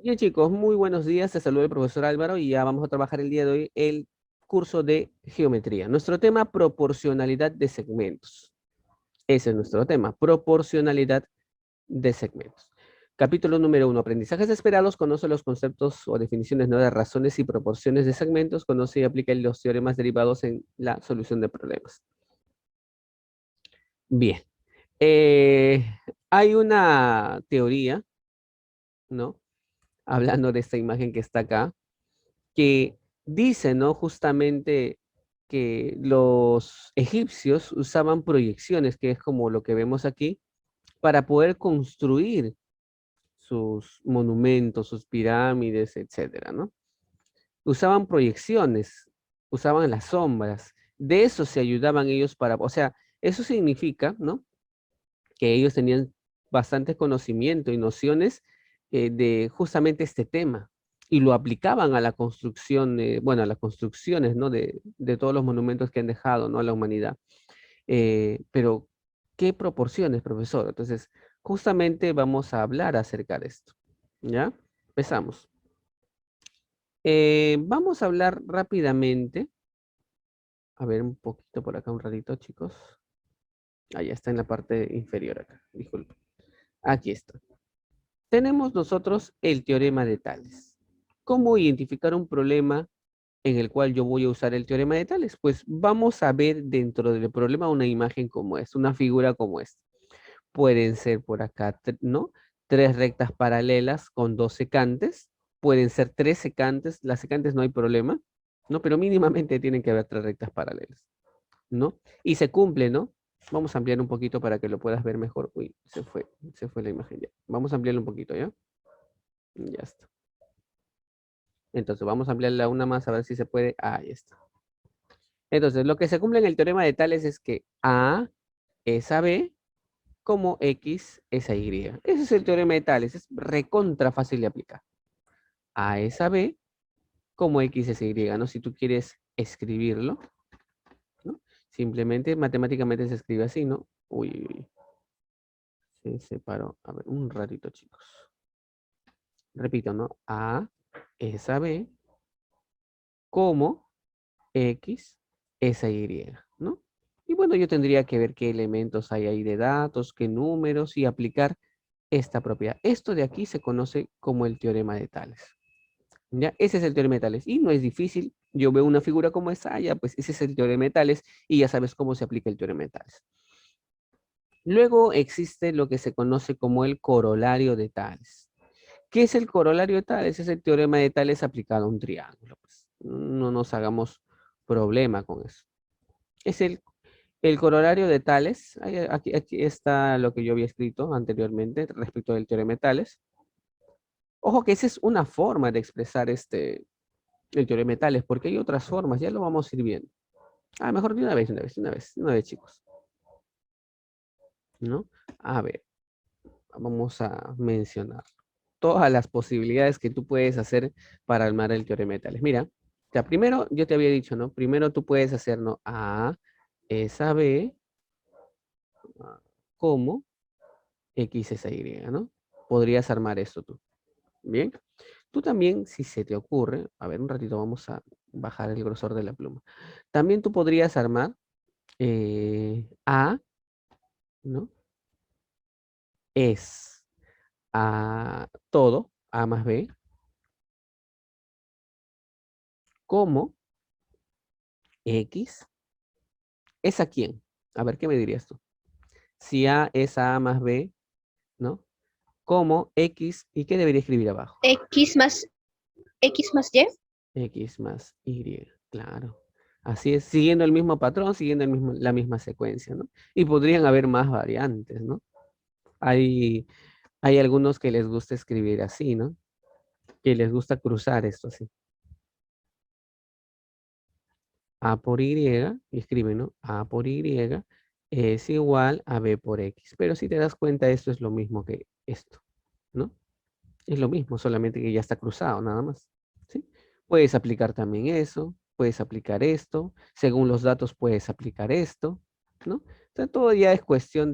Bien, chicos, muy buenos días. Te saluda el profesor Álvaro y ya vamos a trabajar el día de hoy el curso de geometría. Nuestro tema, proporcionalidad de segmentos. Ese es nuestro tema, proporcionalidad de segmentos. Capítulo número 1, aprendizajes esperados. Conoce los conceptos o definiciones, ¿no?, de razones y proporciones de segmentos. Conoce y aplica los teoremas derivados en la solución de problemas. Bien. Eh, Hay una teoría, ¿no? Hablando de esta imagen que está acá, que dice, ¿no?, justamente que los egipcios usaban proyecciones, que es como lo que vemos aquí, para poder construir sus monumentos, sus pirámides, etcétera, ¿no? Usaban proyecciones, usaban las sombras, de eso se ayudaban ellos para, o sea, eso significa, ¿no?, que ellos tenían bastante conocimiento y nociones de justamente este tema y lo aplicaban a la construcción, bueno, a las construcciones, ¿no?, de todos los monumentos que han dejado, ¿no?, a la humanidad. Pero, ¿qué proporciones, profesor? Entonces, justamente vamos a hablar acerca de esto, ¿ya? Empezamos. Vamos a hablar rápidamente, a ver un poquito por acá, un ratito, chicos. Ahí está en la parte inferior acá, disculpen. Aquí está. Tenemos nosotros el teorema de Tales. ¿Cómo identificar un problema en el cual yo voy a usar el teorema de Tales? Pues vamos a ver dentro del problema una imagen como esta, una figura como esta. Pueden ser por acá, ¿no?, tres rectas paralelas con dos secantes. Pueden ser tres secantes. Las secantes no hay problema, ¿no? Pero mínimamente tienen que haber tres rectas paralelas, ¿no? Y se cumple, ¿no? Vamos a ampliar un poquito para que lo puedas ver mejor. Uy, se fue la imagen ya. Vamos a ampliarlo un poquito, ¿ya? Ya está. Entonces vamos a ampliarla una más a ver si se puede. Ahí está. Entonces, lo que se cumple en el teorema de Tales es que A es a B como X es a Y. Ese es el teorema de Tales. Es recontra fácil de aplicar. A es a B como X es a Y, ¿no? Si tú quieres escribirlo, ¿no? Simplemente matemáticamente se escribe así, ¿no? Uy, uy, uy. Se separó. A ver, un ratito, chicos. Repito, ¿no? A es a B como X es a Y, ¿no? Y bueno, yo tendría que ver qué elementos hay ahí de datos, qué números y aplicar esta propiedad. Esto de aquí se conoce como el teorema de Tales. ¿Ya? Ese es el teorema de Tales. Y no es difícil. Yo veo una figura como esta, ya, pues ese es el teorema de Tales y ya sabes cómo se aplica el teorema de Tales. Luego existe lo que se conoce como el corolario de Tales. ¿Qué es el corolario de Tales? Es el teorema de Tales aplicado a un triángulo. Pues. No nos hagamos problema con eso. Es el corolario de Tales. Aquí está lo que yo había escrito anteriormente respecto del teorema de Tales. Ojo que esa es una forma de expresar el teorema de Tales, porque hay otras formas, ya lo vamos a ir viendo. Mejor de una vez, chicos. ¿No? A ver, vamos a mencionar todas las posibilidades que tú puedes hacer para armar el teorema de Tales. Mira, ya primero yo te había dicho, ¿no? Primero tú puedes hacer, ¿no?, A es a B como X es a Y, ¿no? Podrías armar esto tú. Bien. Tú también, si se te ocurre, a ver, un ratito vamos a bajar el grosor de la pluma. También tú podrías armar A, ¿no? Es a todo, A más B, como X es a quién. A ver, ¿qué me dirías tú? Si A es A más B, ¿no? Como X, ¿y qué debería escribir abajo? X más Y. X más Y, claro. Así es, siguiendo el mismo patrón, siguiendo la misma secuencia, ¿no? Y podrían haber más variantes, ¿no? Hay, hay algunos que les gusta escribir así, ¿no? Que les gusta cruzar esto así. A por Y, y escriben, ¿no? A por Y es igual a B por X. Pero si te das cuenta, esto es lo mismo que esto, ¿no? Es lo mismo, solamente que ya está cruzado, nada más. ¿Sí? Puedes aplicar también eso, puedes aplicar esto, según los datos puedes aplicar esto, ¿no? O sea, todo ya es cuestión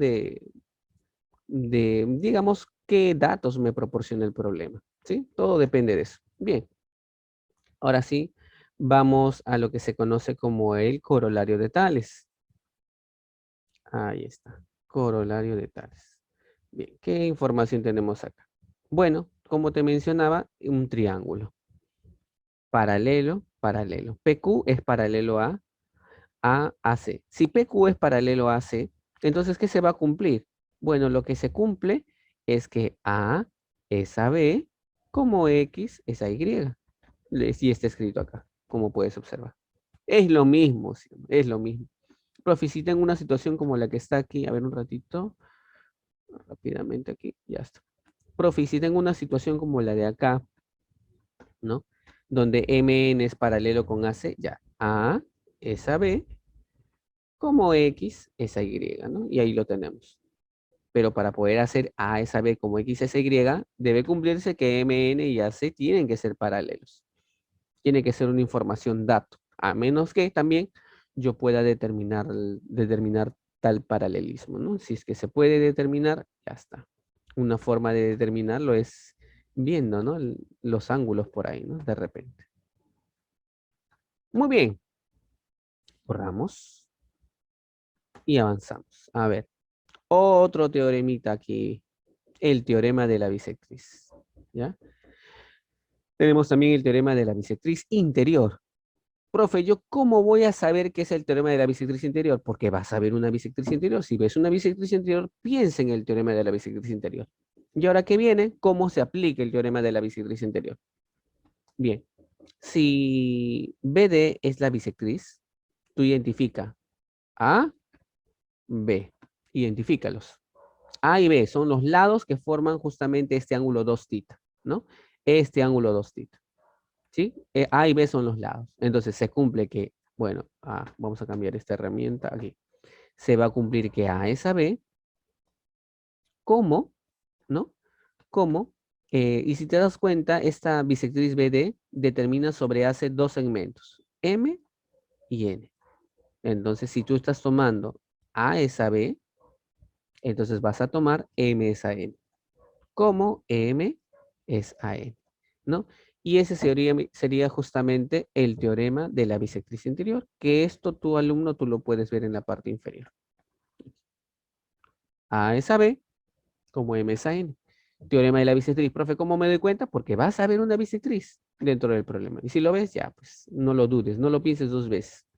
digamos, qué datos me proporciona el problema, ¿sí? Todo depende de eso. Bien, ahora sí, vamos a lo que se conoce como el corolario de Tales. Ahí está, corolario de Tales. Bien, ¿qué información tenemos acá? Bueno, como te mencionaba, un triángulo. Paralelo, paralelo. PQ es paralelo a AC. Si PQ es paralelo a AC, entonces, ¿qué se va a cumplir? Bueno, lo que se cumple es que A es a B, como X es a Y. Sí está escrito acá, como puedes observar. Es lo mismo, ¿sí? Es lo mismo. Profe, si tengo una situación como la que está aquí, a ver un ratito, rápidamente aquí, ya está. Profe, si tengo una situación como la de acá, ¿no? Donde MN es paralelo con AC, ya. A es a B, como X es a Y, ¿no? Y ahí lo tenemos. Pero para poder hacer A es a B como X es a Y, debe cumplirse que MN y AC tienen que ser paralelos. Tiene que ser una información dato, a menos que también yo pueda determinar tal paralelismo, ¿no? Si es que se puede determinar, ya está. Una forma de determinarlo es viendo, ¿no? Los ángulos por ahí, ¿no? De repente. Muy bien, borramos y avanzamos. A ver, otro teoremita aquí, el teorema de la bisectriz, ¿ya? Tenemos también el teorema de la bisectriz interior. Profe, ¿yo cómo voy a saber qué es el teorema de la bisectriz interior? Porque vas a ver una bisectriz interior. Si ves una bisectriz interior, piensa en el teorema de la bisectriz interior. Y ahora que viene, ¿cómo se aplica el teorema de la bisectriz interior? Bien, si BD es la bisectriz, tú identifica A, B. Identifícalos. A y B son los lados que forman justamente este ángulo 2 tita, ¿no? Este ángulo 2 tita. ¿Sí? A y B son los lados. Entonces se cumple que, bueno, vamos a cambiar esta herramienta aquí. Se va a cumplir que A es a B, como, ¿no? Como, y si te das cuenta, esta bisectriz BD determina sobre AC dos segmentos, M y N. Entonces, si tú estás tomando A es a B, entonces vas a tomar M es a N, como M es a N, ¿no? Y ese sería justamente el teorema de la bisectriz interior, que esto tu alumno tú lo puedes ver en la parte inferior. A es a B, como M es a N. Teorema de la bisectriz, profe, ¿cómo me doy cuenta? Porque vas a ver una bisectriz dentro del problema. Y si lo ves, ya, pues no lo dudes, no lo pienses dos veces.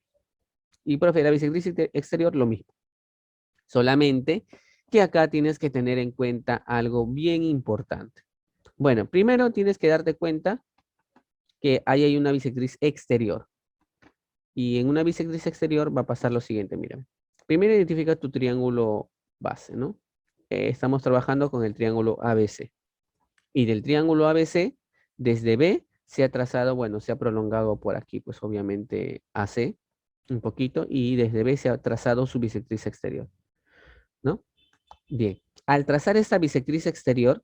Y profe, la bisectriz exterior, lo mismo. Solamente que acá tienes que tener en cuenta algo bien importante. Bueno, primero tienes que darte cuenta que ahí hay una bisectriz exterior. Y en una bisectriz exterior va a pasar lo siguiente, mira. Primero identifica tu triángulo base, ¿no? Estamos trabajando con el triángulo ABC. Y del triángulo ABC, desde B se ha trazado, bueno, se ha prolongado por aquí, pues obviamente AC un poquito, y desde B se ha trazado su bisectriz exterior, ¿no? Bien, al trazar esta bisectriz exterior,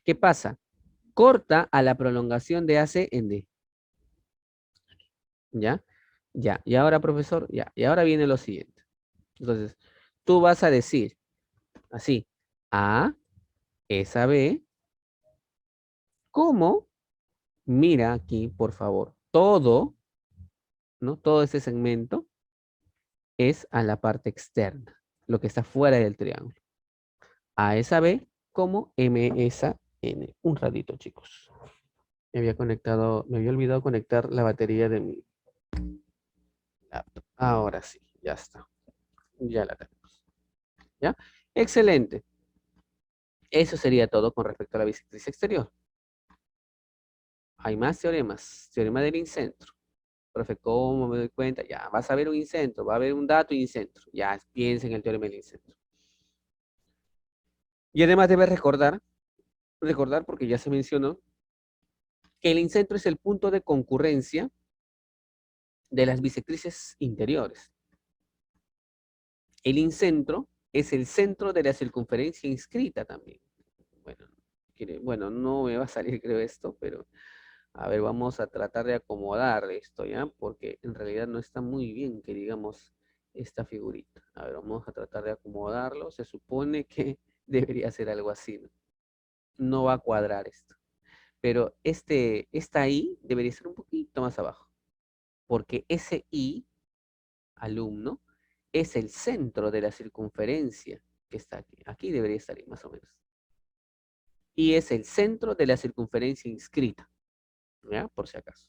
¿qué pasa? Corta a la prolongación de AC en D. ¿Ya? Ya. Y ahora, profesor, ya. Y ahora viene lo siguiente. Entonces, tú vas a decir así, A es a B, como, mira aquí, por favor, todo, ¿no? Todo ese segmento es a la parte externa, lo que está fuera del triángulo. A es a B, como M es a N. Un ratito, chicos. Me había olvidado conectar la batería de mi laptop. Ahora sí, ya está. Ya la tenemos. ¿Ya? Excelente. Eso sería todo con respecto a la bisectriz exterior. Hay más teoremas. Teorema del incentro. Profe, ¿cómo me doy cuenta? Ya, vas a ver un incentro, va a haber un dato incentro. Ya, piensa en el teorema del incentro. Y además debes recordar porque ya se mencionó, que el incentro es el punto de concurrencia de las bisectrices interiores. El incentro es el centro de la circunferencia inscrita también. Bueno, bueno, no me va a salir creo esto, pero a ver, vamos a tratar de acomodar esto, ¿ya? Porque en realidad no está muy bien que digamos esta figurita. A ver, vamos a tratar de acomodarlo. Se supone que Debería ser algo así, ¿no? No va a cuadrar esto. Pero esta I debería ser un poquito más abajo. Porque ese I, alumno, es el centro de la circunferencia que está aquí. Aquí debería estar ahí, más o menos. Y es el centro de la circunferencia inscrita. ¿Ya? Por si acaso.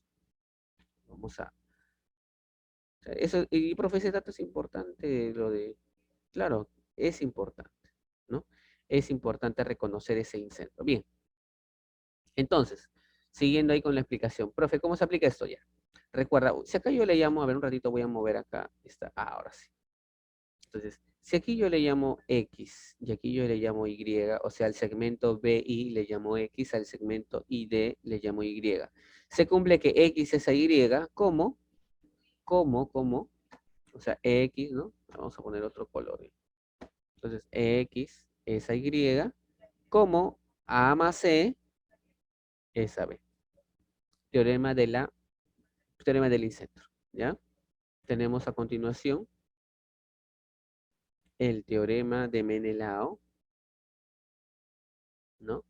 Vamos a... O sea, eso, y profe, ese dato es importante, lo de... Claro, es importante, ¿no? Es importante reconocer ese incentro. Bien, entonces, siguiendo ahí con la explicación. Profe, ¿cómo se aplica esto ya? Recuerda, si acá yo le llamo, a ver un ratito voy a mover acá, está, ahora sí. Entonces, si aquí yo le llamo X y aquí yo le llamo Y, o sea, al segmento BI le llamo X, al segmento ID le llamo Y. Se cumple que X es a Y, ¿cómo? ¿Cómo? O sea, X, ¿no? Vamos a poner otro color. Entonces, X es a Y, como A más C es a B. Teorema teorema del incentro, ¿ya? Tenemos a continuación el teorema de Menelao, ¿no?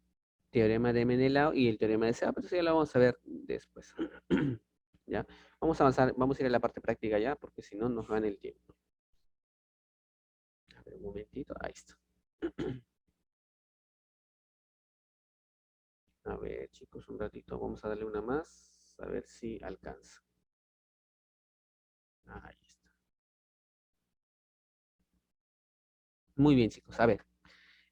Teorema de Menelao y el teorema de Seba, pero eso ya lo vamos a ver después. ¿Ya? Vamos a avanzar, vamos a ir a la parte práctica ya, porque si no nos gana el tiempo. A ver, un momentito, ahí está. A ver, chicos, un ratito, vamos a darle una más, a ver si alcanza. Ahí está. Muy bien, chicos, a ver.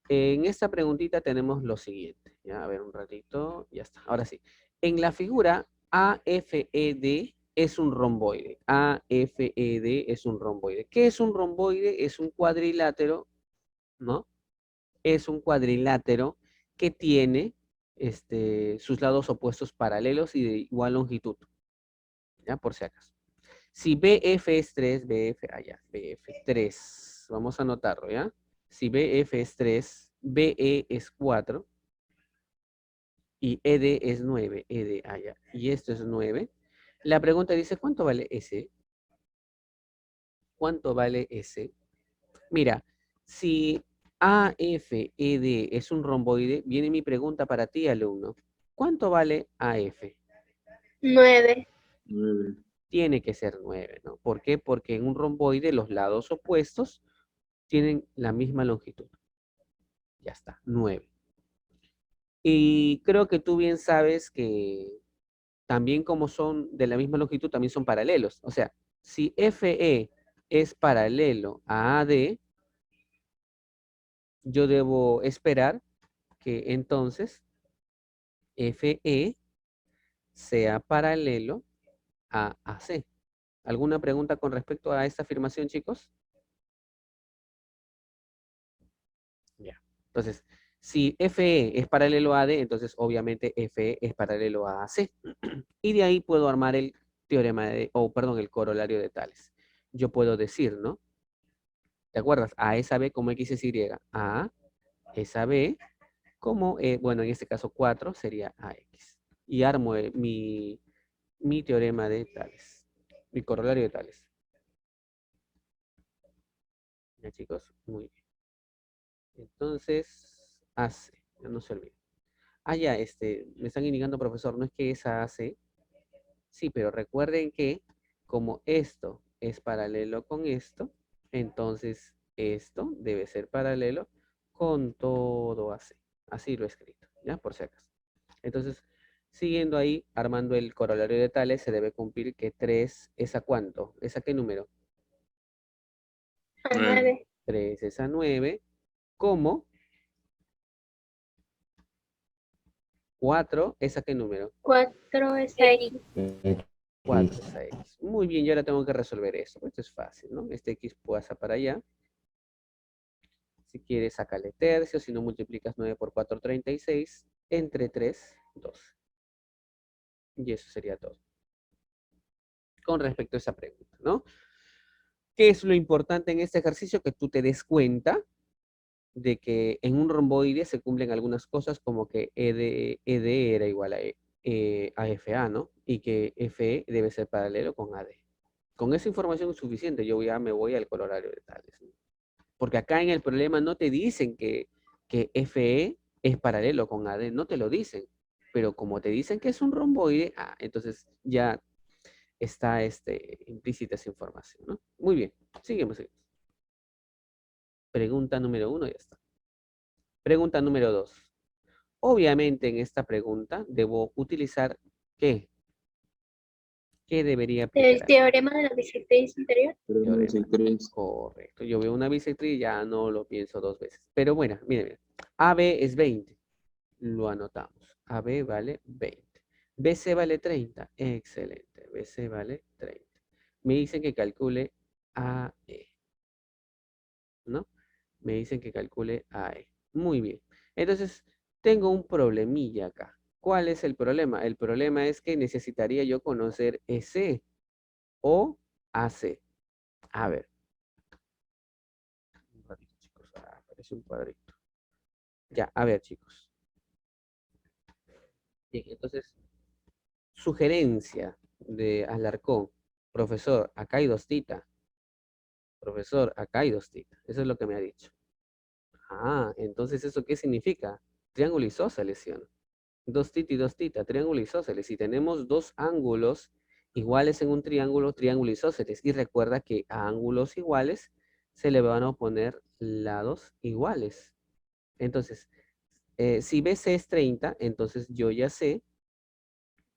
En esta preguntita tenemos lo siguiente. Ya, a ver, un ratito, ya está. Ahora sí. En la figura AFED es un romboide. AFED es un romboide. ¿Qué es un romboide? Es un cuadrilátero, ¿no? Es un cuadrilátero que tiene sus lados opuestos paralelos y de igual longitud. ¿Ya? Por si acaso. Si BF es 3, BF, allá, BF 3. Vamos a anotarlo, ¿ya? Si BF es 3, BE es 4 y ED es 9, ED allá. Y esto es 9. La pregunta dice, ¿cuánto vale S? ¿Cuánto vale S? Mira, si AFED es un romboide, viene mi pregunta para ti, alumno. ¿Cuánto vale AF? 9. 9. Tiene que ser 9, ¿no? ¿Por qué? Porque en un romboide los lados opuestos tienen la misma longitud. Ya está, 9. Y creo que tú bien sabes que también como son de la misma longitud, también son paralelos. O sea, si FE es paralelo a AD, yo debo esperar que entonces FE sea paralelo a AC. ¿Alguna pregunta con respecto a esta afirmación, chicos? Ya. Entonces, si FE es paralelo a AD, entonces obviamente FE es paralelo a AC. Y de ahí puedo armar el teorema perdón, el corolario de Tales. Yo puedo decir, ¿no? ¿Te acuerdas? A esa B como X es Y. A esa B como, bueno, en este caso 4 sería AX. Y armo mi teorema de Tales. Mi corolario de Tales. ¿Ya, chicos? Muy bien. Entonces, AC. No se olviden. Ah, ya, me están indicando, profesor, no es que esa AC. Sí, pero recuerden que como esto es paralelo con esto, entonces esto debe ser paralelo con todo AC. Así lo he escrito, ¿ya? Por si acaso. Entonces, siguiendo ahí, armando el corolario de Tales, se debe cumplir que 3 es a cuánto. ¿Es a qué número? A 9. 3 es a 9, como 4 es a qué número. 4 es a X. 4 es a X. Muy bien, yo ahora tengo que resolver eso. Esto es fácil, ¿no? Este X pasa para allá. Si quieres, sácale tercios. Si no, multiplicas 9 por 4, 36. Entre 3, 12. Y eso sería todo. Con respecto a esa pregunta, ¿no? ¿Qué es lo importante en este ejercicio? Que tú te des cuenta de que en un romboide se cumplen algunas cosas como que ED era igual a FA, ¿no? Y que FE debe ser paralelo con AD. Con esa información es suficiente. Yo ya me voy al corolario de Tales, ¿no? Porque acá en el problema no te dicen que que FE es paralelo con AD, no te lo dicen, pero como te dicen que es un romboide, entonces ya está implícita esa información, ¿no? Muy bien, seguimos, seguimos. Pregunta número 1, ya está. Pregunta número 2. Obviamente en esta pregunta debo utilizar ¿qué? ¿Qué debería aplicar El aquí? teorema de la bisectriz interior. Teorema. Correcto. Yo veo una bisectriz y ya no lo pienso dos veces. Pero bueno, miren, AB es 20. Lo anotamos. AB vale 20. BC vale 30. Excelente. BC vale 30. Me dicen que calcule AE, ¿no? Me dicen que calcule AE. Muy bien. Entonces, tengo un problemilla acá. ¿Cuál es el problema? El problema es que necesitaría yo conocer EC o AC. A ver. Un ratito, chicos. Aparece un cuadrito. Ya, a ver, chicos. Bien, entonces, sugerencia de Alarcón. Profesor, acá hay dos titas. Profesor, acá hay dos titas. Eso es lo que me ha dicho. Entonces, ¿eso qué significa? Triángulo isósceles, ¿sí o no? Dos tita y dos tita, triángulo isósceles. Si tenemos dos ángulos iguales en un triángulo, triángulo isósceles. Y recuerda que a ángulos iguales se le van a oponer lados iguales. Entonces, si BC es 30, entonces yo ya sé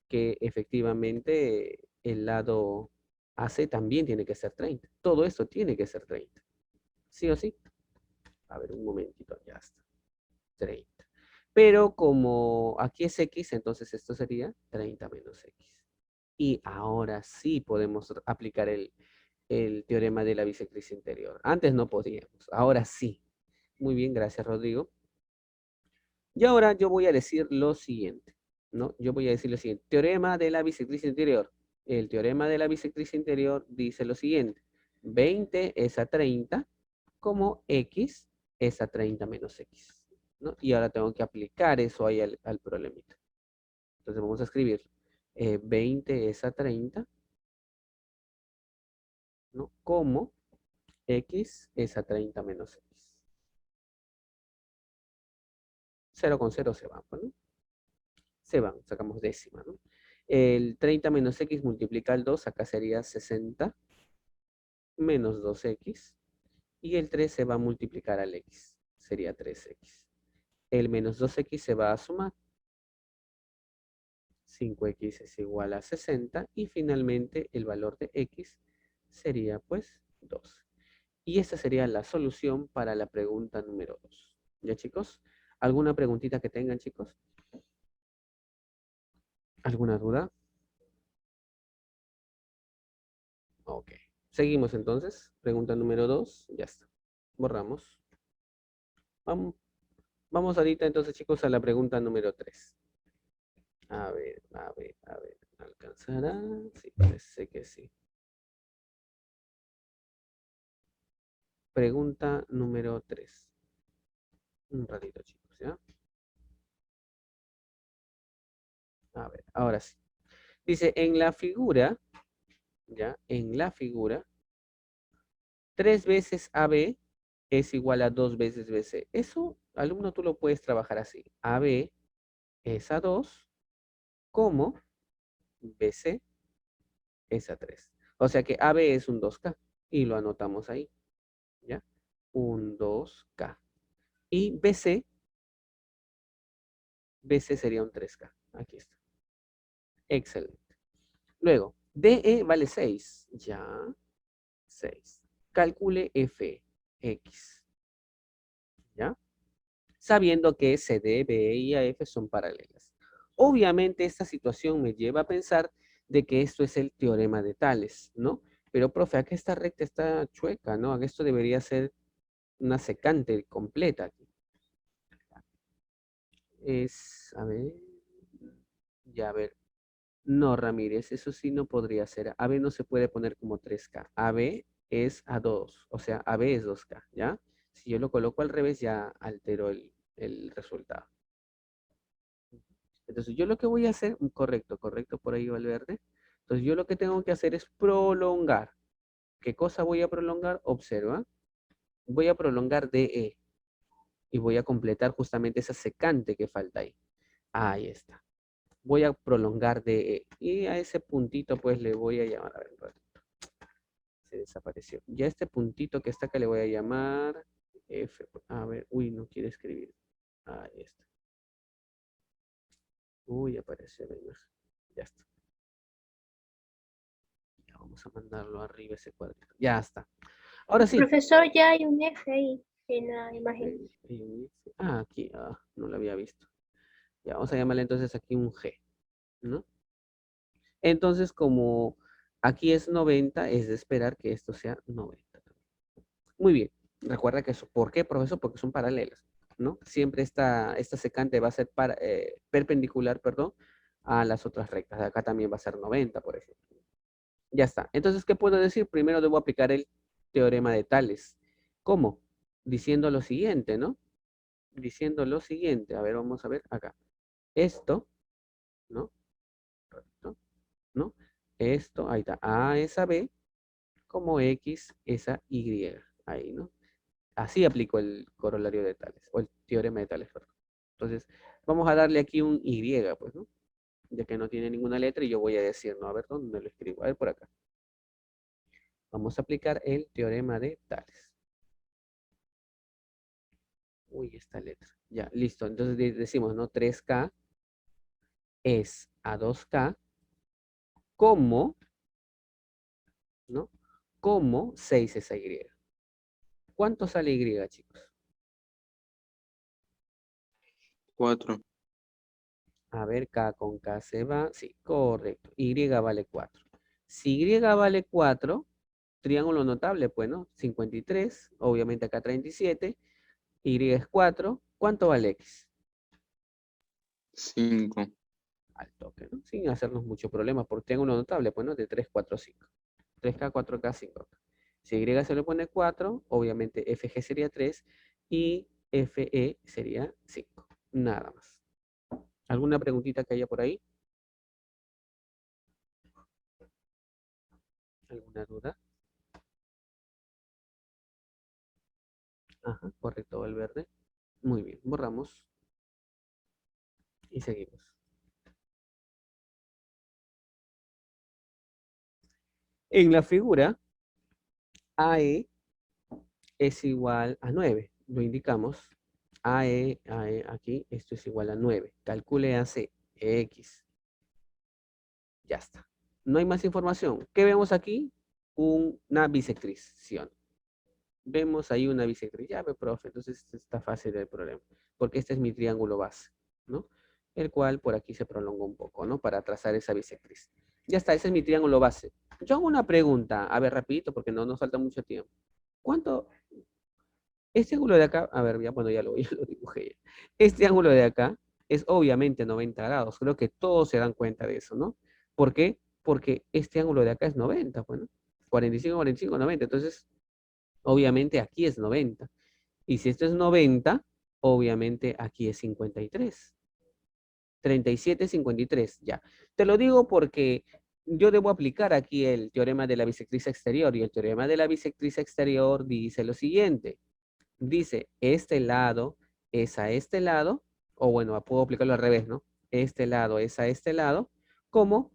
que efectivamente el lado AC también tiene que ser 30. Todo esto tiene que ser 30. ¿Sí o sí? A ver, un momentito, ya está. 30. Pero como aquí es X, entonces esto sería 30 menos X. Y ahora sí podemos aplicar el teorema de la bisectriz interior. Antes no podíamos, ahora sí. Muy bien, gracias Rodrigo. Y ahora yo voy a decir lo siguiente, ¿no? Yo voy a decir lo siguiente. Teorema de la bisectriz interior. El teorema de la bisectriz interior dice lo siguiente. 20 es a 30, como X es a 30 menos X, ¿no? Y ahora tengo que aplicar eso ahí al problemita. Entonces vamos a escribir 20 es a 30, ¿no? Como X es a 30 menos X. 0 con 0 se van, ¿no? Se van, sacamos décima, ¿no? El 30 menos X multiplica el 2, acá sería 60 menos 2X. Y el 3 se va a multiplicar al X, sería 3X. El menos 2X se va a sumar. 5X es igual a 60 y finalmente el valor de X sería pues 12. Y esa sería la solución para la pregunta número 2. ¿Ya chicos? ¿Alguna preguntita que tengan chicos? ¿Alguna duda? Ok. Seguimos entonces. Pregunta número 2. Ya está. Borramos. Vamos, vamos ahorita entonces chicos a la pregunta número 3. A ver, a ver, a ver. ¿Alcanzará? Sí, parece que sí. Pregunta número 3. Un ratito chicos, ¿ya? A ver, ahora sí. Dice, en la figura, ¿ya? En la figura, 3 veces AB es igual a 2 veces BC. Eso, alumno, tú lo puedes trabajar así. AB es a 2, como BC es a 3. O sea que AB es un 2K. Y lo anotamos ahí, ¿ya? Un 2K. Y BC sería un 3K. Aquí está. Excelente. Luego, DE vale 6. Ya, 6. Calcule FX. ¿Ya? Sabiendo que CD, BE y AF son paralelas. Obviamente esta situación me lleva a pensar de que esto es el teorema de Tales, ¿no? Pero, profe, aquí esta recta está chueca, ¿no? Esto debería ser una secante completa aquí. A ver, ya a ver. No, Ramírez, eso sí no podría ser. AB no se puede poner como 3K. AB es a 2, o sea, AB es 2K, ¿ya? Si yo lo coloco al revés, ya altero el resultado. Entonces, yo lo que voy a hacer, correcto, correcto, por ahí va el verde. Entonces, yo lo que tengo que hacer es prolongar. ¿Qué cosa voy a prolongar? Observa. Voy a prolongar DE. Y voy a completar justamente esa secante que falta ahí. Ahí está. Voy a prolongar de E. Y a ese puntito pues le voy a llamar. A ver, un ratito. Se desapareció. Ya este puntito que está acá le voy a llamar F. A ver, uy, no quiere escribir. Ahí está. Uy, apareció la imagen. Ya está. Ya vamos a mandarlo arriba ese cuadrito. Ya está. Ahora sí. Profesor, ya hay un F ahí en la imagen. Ah, aquí. No lo había visto. Ya, vamos a llamarle entonces aquí un G, ¿no? Entonces, como aquí es 90, es de esperar que esto sea 90. Muy bien. Recuerda que eso, ¿por qué, profesor? Porque son paralelas, ¿no? Siempre esta secante va a ser perpendicular, perdón, a las otras rectas. Acá también va a ser 90, por ejemplo. Ya está. Entonces, ¿qué puedo decir? Primero debo aplicar el teorema de Tales. ¿Cómo? Diciendo lo siguiente, ¿no? Diciendo lo siguiente. A ver, vamos a ver acá. Esto, ¿no? Esto, ¿no? Esto, ahí está. A es a B como X es a Y. Ahí, ¿no? Así aplico el corolario de Tales, o el teorema de Tales, perdón. Entonces, vamos a darle aquí un Y, pues, ¿no? Ya que no tiene ninguna letra y yo voy a decir, no, a ver, ¿dónde lo escribo? A ver, por acá. Vamos a aplicar el teorema de Tales. Uy, esta letra. Ya, listo. Entonces decimos, ¿no? 3K es a 2K como, ¿no? Como 6 es a Y. ¿Cuánto sale Y, chicos? 4. A ver, K con K se va. Sí, correcto. Y vale 4. Si Y vale 4, triángulo notable, pues, ¿no? 53, obviamente acá 37, Y es 4. ¿Cuánto vale X? 5. Al toque, ¿no? Sin hacernos mucho problema por triángulo notable, pues, ¿no? De 3, 4, 5. 3K, 4K, 5K. Si Y se le pone 4, obviamente FG sería 3 y FE sería 5. Nada más. ¿Alguna preguntita que haya por ahí? ¿Alguna duda? Ajá, correcto, el verde. Muy bien, borramos y seguimos. En la figura, AE es igual a 9. Lo indicamos. AE, aquí, esto es igual a 9. Calcule AC, X. Ya está. No hay más información. ¿Qué vemos aquí? Una bisectrización. Vemos ahí una bisectriz. Ya ve, profe, entonces está fácil el problema. Porque este es mi triángulo base, ¿no? El cual por aquí se prolongó un poco, ¿no? Para trazar esa bisectriz. Ya está, ese es mi triángulo base. Yo hago una pregunta, a ver, rapidito, porque no nos falta mucho tiempo. ¿Cuánto? Este ángulo de acá, a ver, ya, bueno, ya lo dibujé. Ya. Este ángulo de acá es obviamente 90 grados. Creo que todos se dan cuenta de eso, ¿no? ¿Por qué? Porque este ángulo de acá es 90, bueno, 45, 45, 90. Entonces, obviamente aquí es 90. Y si esto es 90, obviamente aquí es 53. 37, 53, ya. Te lo digo porque yo debo aplicar aquí el teorema de la bisectriz exterior y el teorema de la bisectriz exterior dice lo siguiente. Dice, este lado es a este lado, o bueno, puedo aplicarlo al revés, ¿no? Este lado es a este lado, como,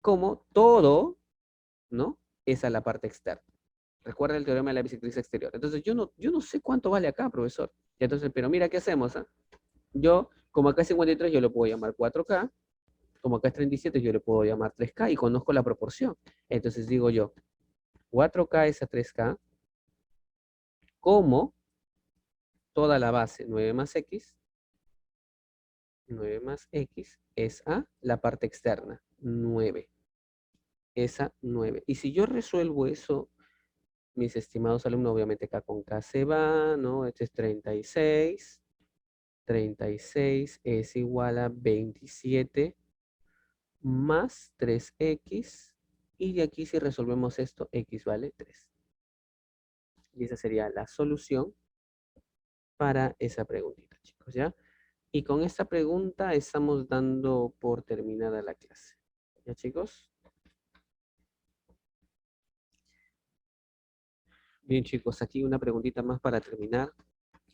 como todo, ¿no? Es a la parte externa. Recuerda el teorema de la bisectriz exterior. Entonces, yo no sé cuánto vale acá, profesor. Entonces, pero mira, ¿qué hacemos? Ah? Yo, como acá es 53, yo lo puedo llamar 4K. Como acá es 37, yo le puedo llamar 3K y conozco la proporción. Entonces digo yo, 4K es a 3K, como toda la base 9 más X, 9 más X es a la parte externa, 9. Es a 9. Y si yo resuelvo eso, mis estimados alumnos, obviamente K con K se va, ¿no? Este es 36. 36 es igual a 27 más 3X. Y de aquí si resolvemos esto, X vale 3. Y esa sería la solución para esa preguntita, chicos, ¿ya? Y con esta pregunta estamos dando por terminada la clase. ¿Ya, chicos? Bien, chicos, aquí una preguntita más para terminar.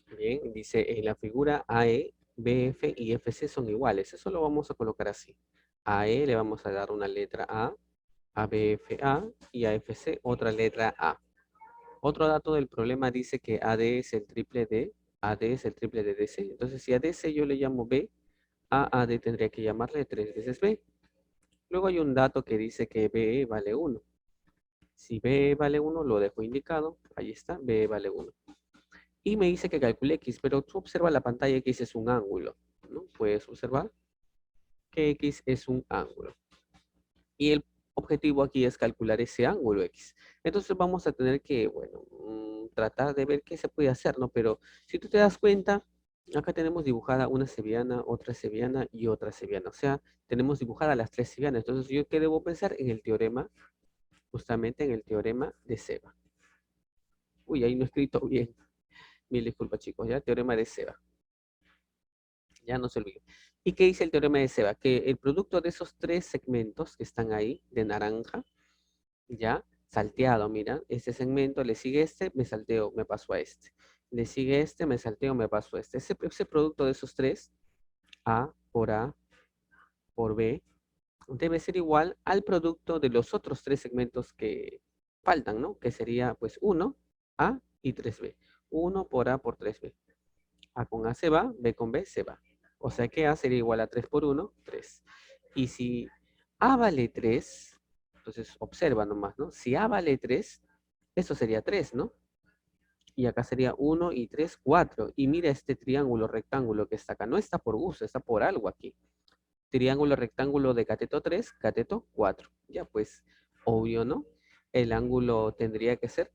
Bien, dice en la figura AE, BF y FC son iguales. Eso lo vamos a colocar así. A E le vamos a dar una letra A BF A y a FC otra letra A. Otro dato del problema dice que AD es el triple de AD es el triple de DC. Entonces, si a DC yo le llamo B, a AD tendría que llamarle 3 veces B. Luego hay un dato que dice que BE vale 1. Si BE vale 1, lo dejo indicado. Ahí está, BE vale 1. Y me dice que calcule X, pero tú observa la pantalla, X es un ángulo, ¿no? Puedes observar que X es un ángulo. Y el objetivo aquí es calcular ese ángulo X. Entonces vamos a tener que, bueno, tratar de ver qué se puede hacer, ¿no? Pero si tú te das cuenta, acá tenemos dibujada una sevillana, otra sevillana y otra sevillana. O sea, tenemos dibujadas las tres sevillanas. Entonces, ¿yo qué debo pensar? En el teorema, justamente en el teorema de Seba. Uy, ahí no he escrito bien. Mil disculpas, chicos, ¿ya? Teorema de Seba. Ya no se olvide. ¿Y qué dice el teorema de Seba? Que el producto de esos tres segmentos que están ahí, de naranja, ya, salteado, mira, este segmento le sigue este, me salteo, me paso a este. Le sigue este, me salteo, me paso a este. Ese producto de esos tres, A por B, debe ser igual al producto de los otros tres segmentos que faltan, ¿no? Que sería, pues, 1, A y 3B. 1 por A por 3B. A con A se va, B con B se va. O sea que A sería igual a 3 por 1, 3. Y si A vale 3, entonces observa nomás, ¿no? Si A vale 3, eso sería 3, ¿no? Y acá sería 1 y 3, 4. Y mira este triángulo rectángulo que está acá. No está por gusto, está por algo aquí. Triángulo rectángulo de cateto 3, cateto 4. Ya pues, obvio, ¿no? El ángulo tendría que ser,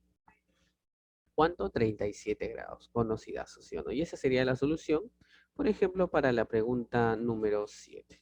¿cuánto? 37 grados, conocidazo, ¿sí o no? Y esa sería la solución, por ejemplo, para la pregunta número 7.